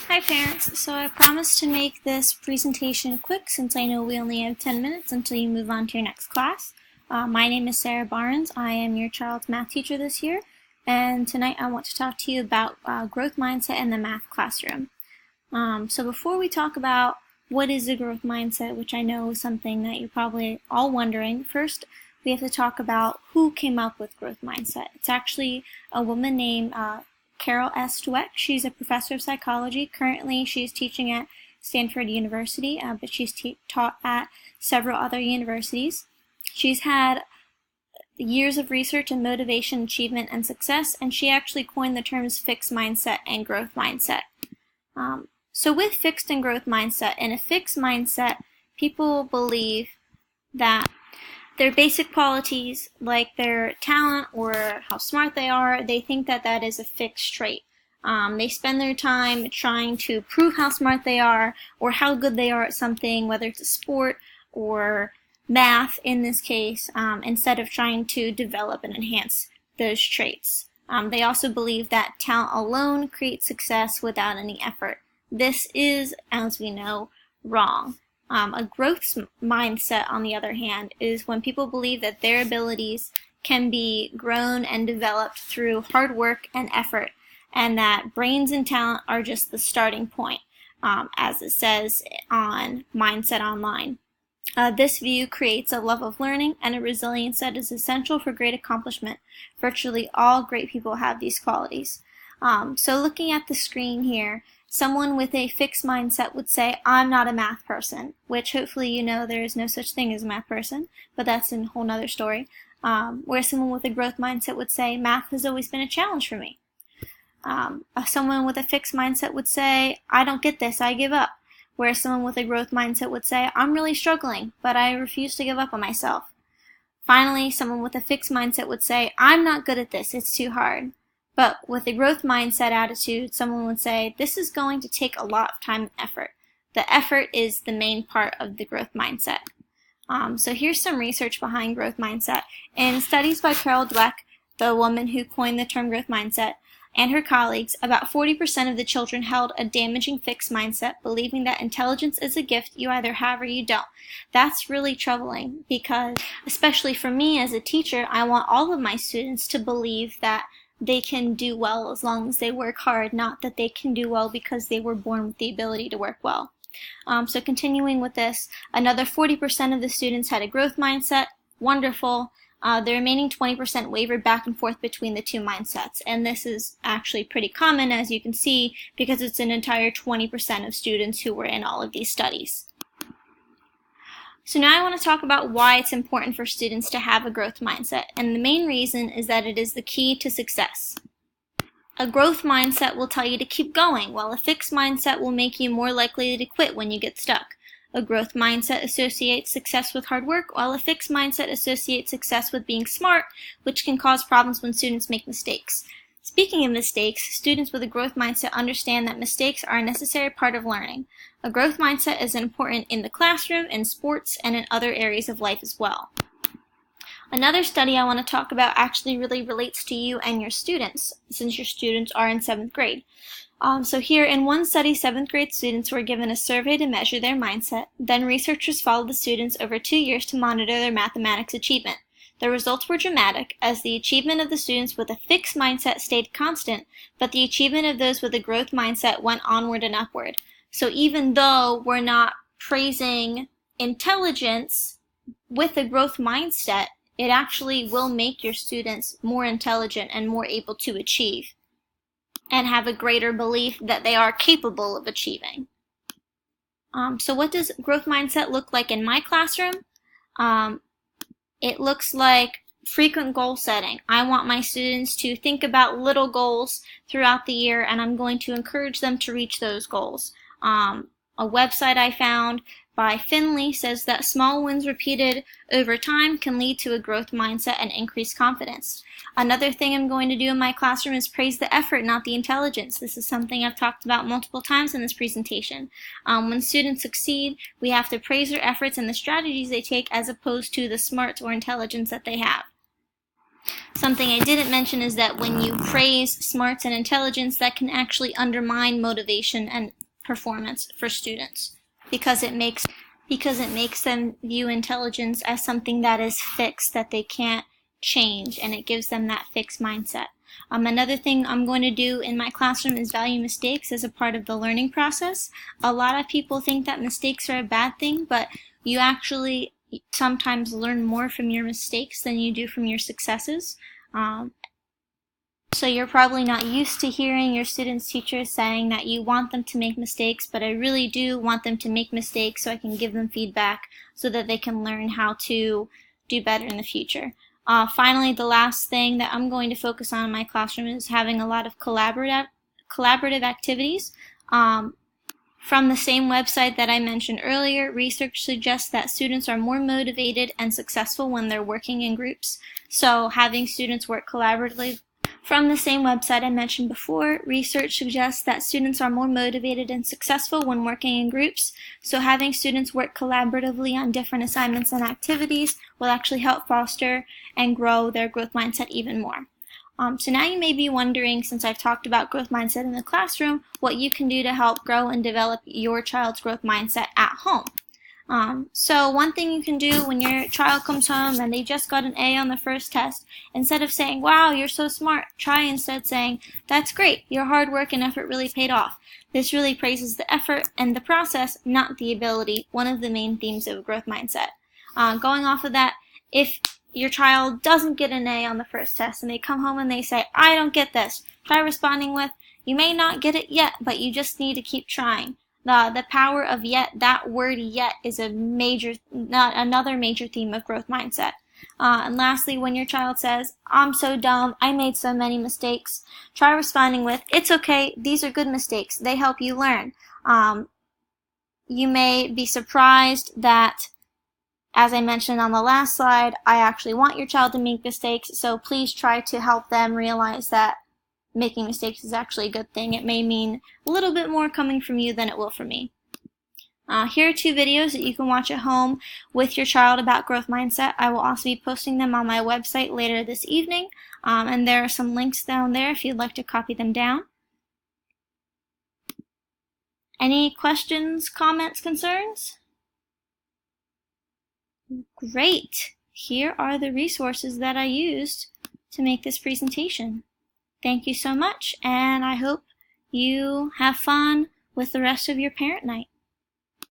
Hi parents, so I promised to make this presentation quick since I know we only have 10 minutes until you move on to your next class. My name is Sarah Barnes. I am your child's math teacher this year, and tonight I want to talk to you about growth mindset in the math classroom. So before we talk about what is a growth mindset, which I know is something that you're probably all wondering, first we have to talk about who came up with growth mindset. It's actually a woman named Carol S. Dweck. She's a professor of psychology. Currently, she's teaching at Stanford University, but she's taught at several other universities. She's had years of research in motivation, achievement, and success, and she actually coined the terms fixed mindset and growth mindset. So with fixed and growth mindset, in a fixed mindset, people believe that their basic qualities, like their talent or how smart they are, they think that that is a fixed trait. They spend their time trying to prove how smart they are or how good they are at something, whether it's a sport or math in this case, instead of trying to develop and enhance those traits. They also believe that talent alone creates success without any effort. This is, as we know, wrong. A growth mindset, on the other hand, is when people believe that their abilities can be grown and developed through hard work and effort, and that brains and talent are just the starting point, as it says on Mindset Online. This view creates a love of learning and a resilience that is essential for great accomplishment. Virtually all great people have these qualities. So looking at the screen here, someone with a fixed mindset would say, I'm not a math person, which hopefully you know there is no such thing as a math person, but that's a whole nother story. Whereas someone with a growth mindset would say, math has always been a challenge for me. Someone with a fixed mindset would say, I don't get this, I give up. Whereas someone with a growth mindset would say, I'm really struggling, but I refuse to give up on myself. Finally, someone with a fixed mindset would say, I'm not good at this, it's too hard. But with a growth mindset attitude, someone would say, this is going to take a lot of time and effort. The effort is the main part of the growth mindset. So here's some research behind growth mindset. In studies by Carol Dweck, the woman who coined the term growth mindset, and her colleagues, about 40% of the children held a damaging fixed mindset, believing that intelligence is a gift you either have or you don't. That's really troubling because, especially for me as a teacher, I want all of my students to believe that they can do well as long as they work hard, not that they can do well because they were born with the ability to work well. So continuing with this, another 40% of the students had a growth mindset. Wonderful. The remaining 20% wavered back and forth between the two mindsets, and this is actually pretty common, as you can see, because it's an entire 20% of students who were in all of these studies. So now I want to talk about why it's important for students to have a growth mindset, and the main reason is that it is the key to success. A growth mindset will tell you to keep going, while a fixed mindset will make you more likely to quit when you get stuck. A growth mindset associates success with hard work, while a fixed mindset associates success with being smart, which can cause problems when students make mistakes. Speaking of mistakes, students with a growth mindset understand that mistakes are a necessary part of learning. A growth mindset is important in the classroom, in sports, and in other areas of life as well. Another study I want to talk about actually really relates to you and your students, since your students are in 7th grade. So here in one study, 7th grade students were given a survey to measure their mindset. Then researchers followed the students over 2 years to monitor their mathematics achievement. The results were dramatic, as the achievement of the students with a fixed mindset stayed constant, but the achievement of those with a growth mindset went onward and upward. So even though we're not praising intelligence with a growth mindset, it actually will make your students more intelligent and more able to achieve, and have a greater belief that they are capable of achieving. So what does growth mindset look like in my classroom? It looks like frequent goal setting. I want my students to think about little goals throughout the year, and I'm going to encourage them to reach those goals. A website I found by Finley says that small wins repeated over time can lead to a growth mindset and increased confidence. Another thing I'm going to do in my classroom is praise the effort, not the intelligence. This is something I've talked about multiple times in this presentation. When students succeed, we have to praise their efforts and the strategies they take as opposed to the smarts or intelligence that they have. Something I didn't mention is that when you praise smarts and intelligence, that can actually undermine motivation and performance for students because it makes them view intelligence as something that is fixed, that they can't change, and it gives them that fixed mindset. Another thing I'm going to do in my classroom is value mistakes as a part of the learning process. A lot of people think that mistakes are a bad thing, but you actually sometimes learn more from your mistakes than you do from your successes. So you're probably not used to hearing your students' teachers saying that you want them to make mistakes, but I really do want them to make mistakes so I can give them feedback so that they can learn how to do better in the future. Finally, the last thing that I'm going to focus on in my classroom is having a lot of collaborative activities. From the same website that I mentioned earlier, research suggests that students are more motivated and successful when they're working in groups. So having students work collaboratively. From the same website I mentioned before, research suggests that students are more motivated and successful when working in groups. So having students work collaboratively on different assignments and activities will actually help foster and grow their growth mindset even more. So now you may be wondering, since I've talked about growth mindset in the classroom, what you can do to help grow and develop your child's growth mindset at home. So one thing you can do when your child comes home and they just got an A on the first test, instead of saying, "Wow, you're so smart," try instead saying, "That's great, your hard work and effort really paid off." This really praises the effort and the process, not the ability, one of the main themes of growth mindset. Going off of that, if your child doesn't get an A on the first test and they come home and they say, "I don't get this," try responding with, "You may not get it yet, but you just need to keep trying." The power of yet, that word yet, is another major theme of growth mindset. And lastly, when your child says, "I'm so dumb, I made so many mistakes," try responding with, "It's okay, these are good mistakes, they help you learn." You may be surprised that, as I mentioned on the last slide, I actually want your child to make mistakes, so please try to help them realize that making mistakes is actually a good thing. It may mean a little bit more coming from you than it will from me. Here are 2 videos that you can watch at home with your child about growth mindset. I will also be posting them on my website later this evening, and there are some links down there if you'd like to copy them down. Any questions, comments, concerns? Great! Here are the resources that I used to make this presentation. Thank you so much, and I hope you have fun with the rest of your parent night.